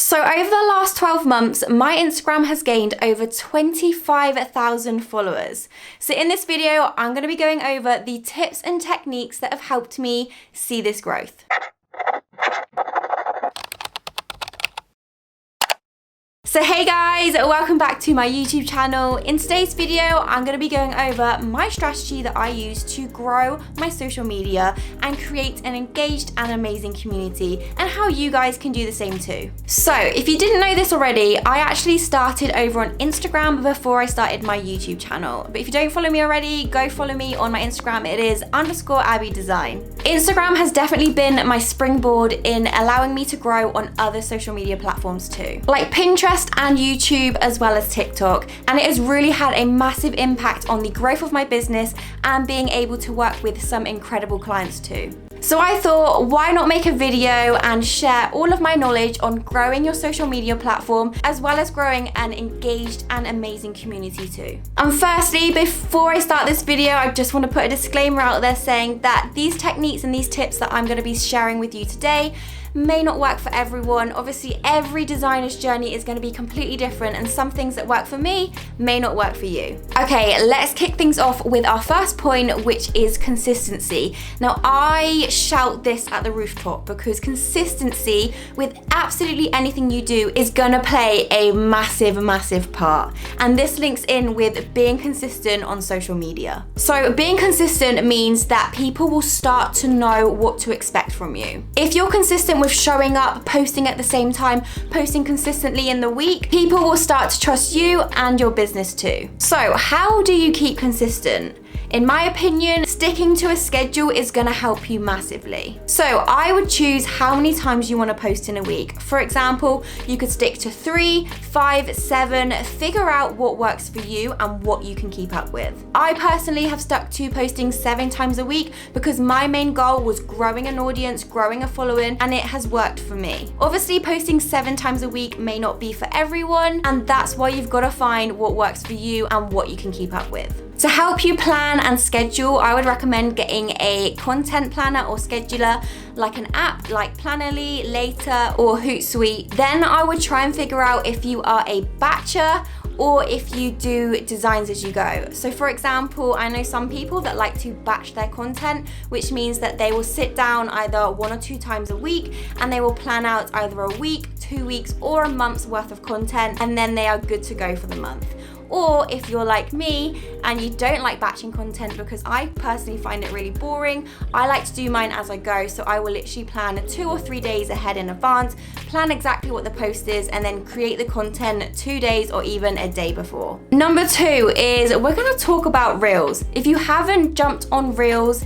So over the last 12 months, my Instagram has gained over 25,000 followers. So in this video, I'm going to be going over the tips and techniques that have helped me see this growth. So hey guys, welcome back to my YouTube channel. In today's video, I'm going to be going over my strategy that I use to grow my social media and create an engaged and amazing community, and how you guys can do the same too. So if you didn't know this already, I actually started over on Instagram before I started my YouTube channel. But if you don't follow me already, go follow me on my Instagram. It is _AbbyDesign. Instagram has definitely been my springboard in allowing me to grow on other social media platforms too, like Pinterest and YouTube, as well as TikTok, and it has really had a massive impact on the growth of my business and being able to work with some incredible clients too. So I thought, why not make a video and share all of my knowledge on growing your social media platform, as well as growing an engaged and amazing community too. And firstly, before I start this video, I just want to put a disclaimer out there saying that these techniques and these tips that I'm going to be sharing with you today may not work for everyone. Obviously, every designer's journey is going to be completely different, and some things that work for me may not work for you. Okay, let's kick things off with our first point, which is consistency. Now, I shout this at the rooftop because consistency with absolutely anything you do is gonna play a massive part. And this links in with being consistent on social media. So being consistent means that people will start to know what to expect from you. If you're consistent with showing up, posting at the same time, posting consistently in the week, people will start to trust you and your business too. So how do you keep consistent? In my opinion, sticking to a schedule is gonna help you massively. So I would choose how many times you wanna post in a week. For example, you could stick to 3, 5, 7, figure out what works for you and what you can keep up with. I personally have stuck to posting 7 times a week because my main goal was growing an audience, growing a following, and it has worked for me. Obviously, posting 7 times a week may not be for everyone, and that's why you've gotta find what works for you and what you can keep up with. To help you plan and schedule, I would recommend getting a content planner or scheduler, like an app like Plannerly, Later, or Hootsuite. Then I would try and figure out if you are a batcher or if you do designs as you go. So for example, I know some people that like to batch their content, which means that they will sit down either 1 or 2 times a week and they will plan out either a week, 2 weeks, or a month's worth of content, and then they are good to go for the month. Or if you're like me and you don't like batching content, because I personally find it really boring, I like to do mine as I go. So I will literally plan 2 or 3 days ahead in advance, plan exactly what the post is, and then create the content 2 days or even a day before. Number 2 is we're gonna talk about Reels. If you haven't jumped on Reels,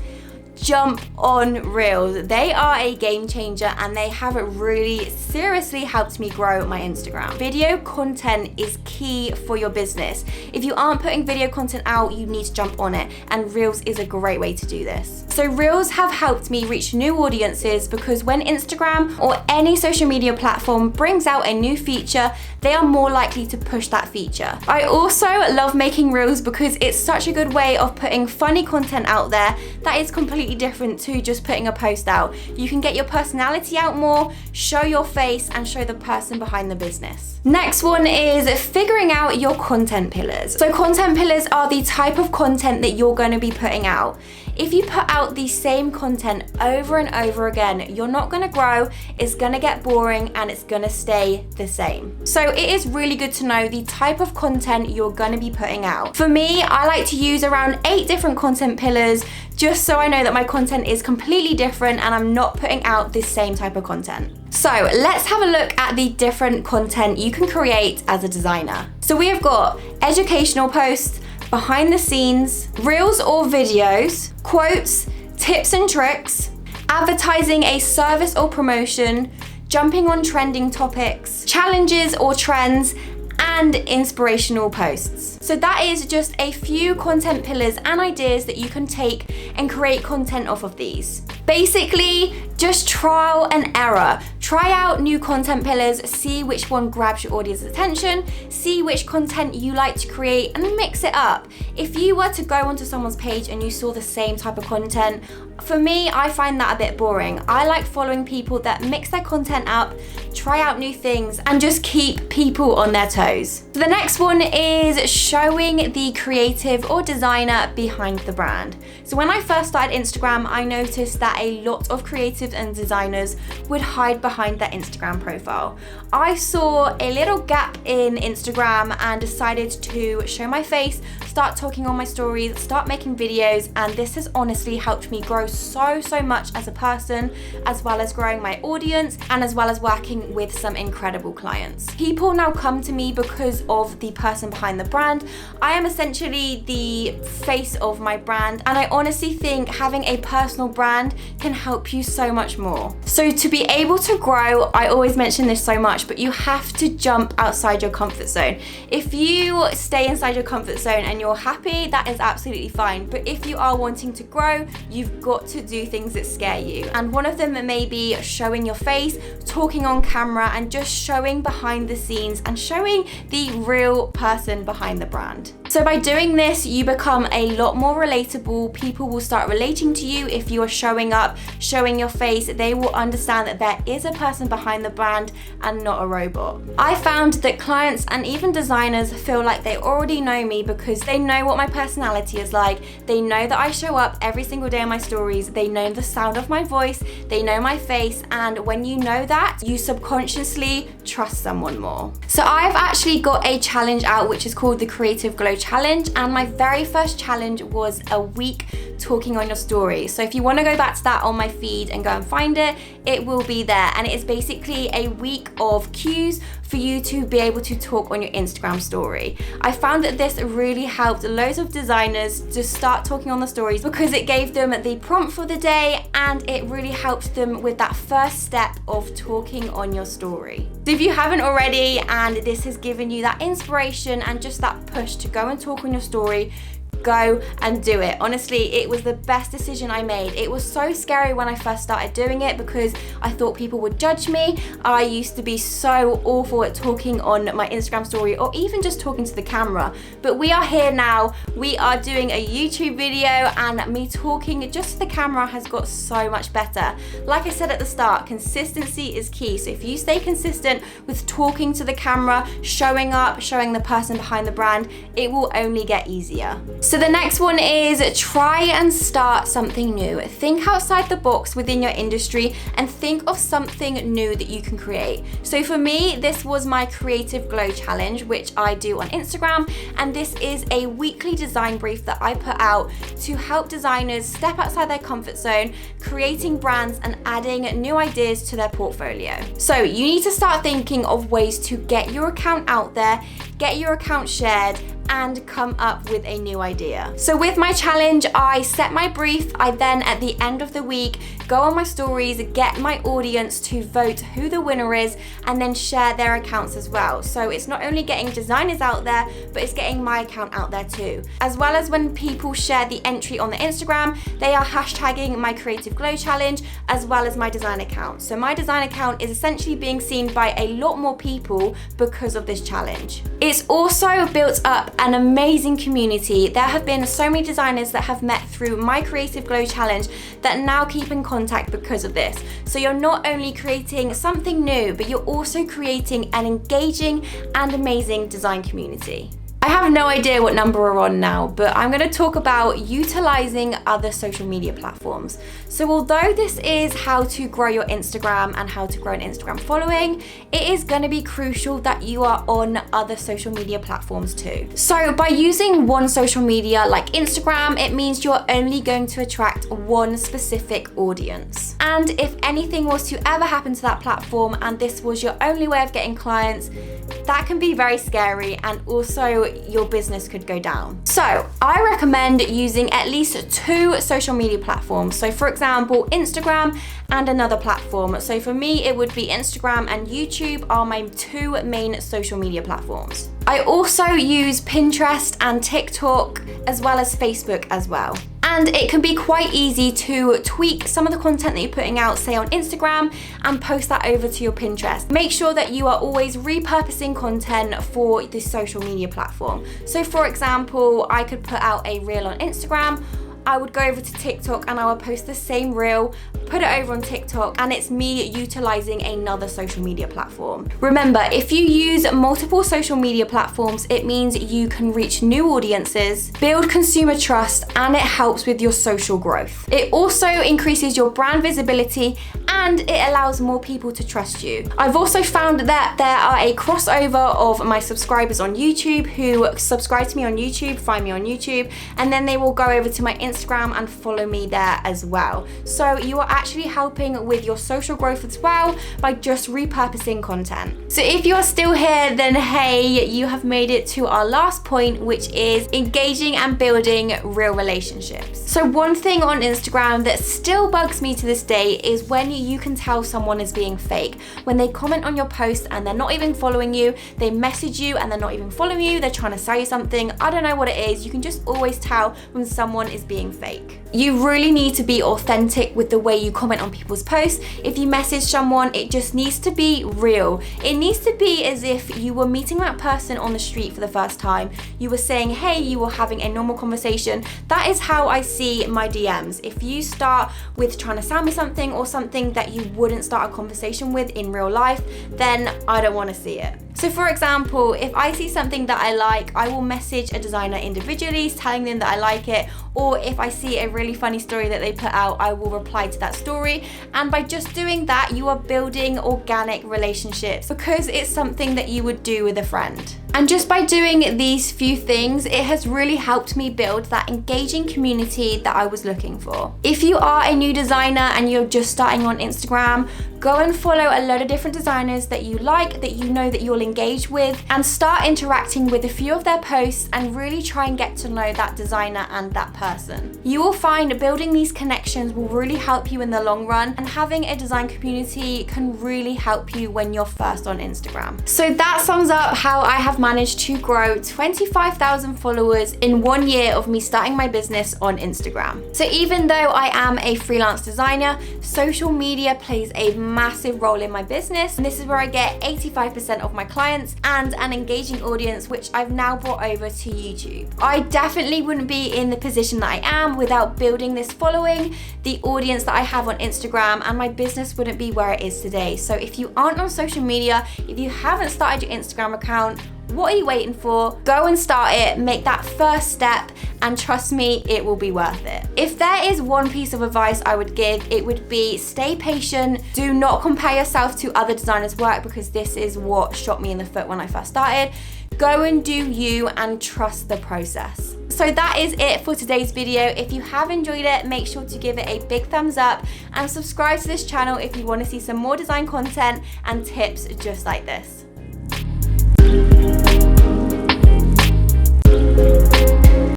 jump on Reels. They are a game changer and they have really seriously helped me grow my Instagram. Video content is key for your business. If you aren't putting video content out, you need to jump on it, and Reels is a great way to do this. So Reels have helped me reach new audiences because when Instagram or any social media platform brings out a new feature, they are more likely to push that feature. I also love making Reels because it's such a good way of putting funny content out there that is completely different to just putting a post out. You can get your personality out more, show your face, and show the person behind the business. Next one is figuring out your content pillars. So content pillars are the type of content that you're going to be putting out. If you put out the same content over and over again, you're not gonna grow, it's gonna get boring, and it's gonna stay the same. So it is really good to know the type of content you're gonna be putting out. For me, I like to use around 8 different content pillars, just so I know that my content is completely different and I'm not putting out the same type of content. So let's have a look at the different content you can create as a designer. So we have got educational posts, behind the scenes, reels or videos, quotes, tips and tricks, advertising a service or promotion, jumping on trending topics, challenges or trends, and inspirational posts. So that is just a few content pillars and ideas that you can take and create content off of these. Basically, Just trial and error. Try out new content pillars, see which one grabs your audience's attention, see which content you like to create, and mix it up. If you were to go onto someone's page and you saw the same type of content, for me, I find that a bit boring. I like following people that mix their content up, try out new things, and just keep people on their toes. So the next one is showing the creative or designer behind the brand. So when I first started Instagram, I noticed that a lot of creatives and designers would hide behind their Instagram profile. I saw a little gap in Instagram and decided to show my face, start talking on my stories, start making videos, and this has honestly helped me grow so much as a person, as well as growing my audience and as well as working with some incredible clients. People now come to me because of the person behind the brand. I am essentially the face of my brand, and I honestly think having a personal brand can help you so much more. So to be able to grow, I always mention this so much, but you have to jump outside your comfort zone. If you stay inside your comfort zone and you're happy, that is absolutely fine. But if you are wanting to grow, you've got to do things that scare you. And one of them may be showing your face, talking on camera, and just showing behind the scenes and showing the real person behind the brand. So by doing this, you become a lot more relatable. People will start relating to you if you are showing up, showing your face. They will understand that there is a person behind the brand and not a robot. I found that clients and even designers feel like they already know me because they know what my personality is like. They know that I show up every single day on my stories. They know the sound of my voice. They know my face. And when you know that, you subconsciously trust someone more. So I've actually got a challenge out which is called the Creative Glow Challenge, and my very first challenge was a week talking on your story. So if you want to go back to that on my feed and go and find it, it will be there. And it is basically a week of cues for you to be able to talk on your Instagram story. I found that this really helped loads of designers to start talking on the stories because it gave them the prompt for the day and it really helped them with that first step of talking on your story. So if you haven't already and this has given you that inspiration and just that push to go and talk on your story, go and do it. Honestly, it was the best decision I made. It was so scary when I first started doing it because I thought people would judge me. I used to be so awful at talking on my Instagram story or even just talking to the camera. But we are here now. We are doing a YouTube video and me talking just to the camera has got so much better. Like I said at the start, consistency is key. So if you stay consistent with talking to the camera, showing up, showing the person behind the brand, it will only get easier. So the next one is try and start something new. Think outside the box within your industry and think of something new that you can create. So for me, this was my Creative Glow Challenge, which I do on Instagram. And this is a weekly design brief that I put out to help designers step outside their comfort zone, creating brands and adding new ideas to their portfolio. So you need to start thinking of ways to get your account out there, get your account shared, and come up with a new idea. So with my challenge, I set my brief. I then at the end of the week, go on my stories, get my audience to vote who the winner is, and then share their accounts as well. So it's not only getting designers out there, but it's getting my account out there too. As well as when people share the entry on the Instagram, they are hashtagging my Creative Glow Challenge as well as my design account. So my design account is essentially being seen by a lot more people because of this challenge. It's also built up an amazing community. There have been so many designers that have met through my Creative Glow Challenge that now keep in contact because of this. So you're not only creating something new, but you're also creating an engaging and amazing design community. I have no idea what number we're on now, but I'm going to talk about utilizing other social media platforms. So although this is how to grow your Instagram and how to grow an Instagram following, it is going to be crucial that you are on other social media platforms too. So by using one social media like Instagram, it means you're only going to attract one specific audience. And if anything was to ever happen to that platform and this was your only way of getting clients, that can be very scary and also your business could go down. So I recommend using at least 2 social media platforms. So for example, Instagram and another platform. So for me, it would be Instagram and YouTube are my 2 main social media platforms. I also use Pinterest and TikTok as well as Facebook as well. And it can be quite easy to tweak some of the content that you're putting out, say on Instagram, and post that over to your Pinterest. Make sure that you are always repurposing content for the social media platform. So for example, I could put out a reel on Instagram, I would go over to TikTok and I would post the same reel, put it over on TikTok, and it's me utilizing another social media platform. Remember, if you use multiple social media platforms, it means you can reach new audiences, build consumer trust, and it helps with your social growth. It also increases your brand visibility and it allows more people to trust you. I've also found that there are a crossover of my subscribers on YouTube who subscribe to me on YouTube, find me on YouTube, and then they will go over to my Instagram and follow me there as well. So you are actually helping with your social growth as well by just repurposing content. So if you're still here, then hey, you have made it to our last point, which is engaging and building real relationships. So one thing on Instagram that still bugs me to this day is when you can tell someone is being fake. When they comment on your post and they're not even following you, they message you and they're not even following you, they're trying to sell you something, I don't know what it is, you can just always tell when someone is being fake. You really need to be authentic with the way you comment on people's posts. If you message someone, it just needs to be real. It needs to be as if you were meeting that person on the street for the first time. You were saying, hey, you were having a normal conversation. That is how I see my DMs. If you start with trying to sell me something or something that you wouldn't start a conversation with in real life, then I don't want to see it. So for example, if I see something that I like, I will message a designer individually telling them that I like it, or if I see a really funny story that they put out, I will reply to that story. And by just doing that, you are building organic relationships because it's something that you would do with a friend. And just by doing these few things, it has really helped me build that engaging community that I was looking for. If you are a new designer and you're just starting on Instagram, go and follow a load of different designers that you like, that you know that you'll engage with, and start interacting with a few of their posts and really try and get to know that designer and that person. You will find building these connections will really help you in the long run, and having a design community can really help you when you're first on Instagram. So that sums up how I have managed to grow 25,000 followers in 1 year of me starting my business on Instagram. So even though I am a freelance designer, social media plays a massive role in my business, and this is where I get 85% of my clients and an engaging audience, which I've now brought over to YouTube. I definitely wouldn't be in the position that I am without building this following, the audience that I have on Instagram, and my business wouldn't be where it is today. So if you aren't on social media, if you haven't started your Instagram account, what are you waiting for? Go and start it, make that first step, and trust me, it will be worth it. If there is one piece of advice I would give, it would be stay patient. Do not compare yourself to other designers' work, because this is what shot me in the foot when I first started. Go and do you and trust the process. So that is it for today's video. If you have enjoyed it, make sure to give it a big thumbs up and subscribe to this channel if you want to see some more design content and tips just like this.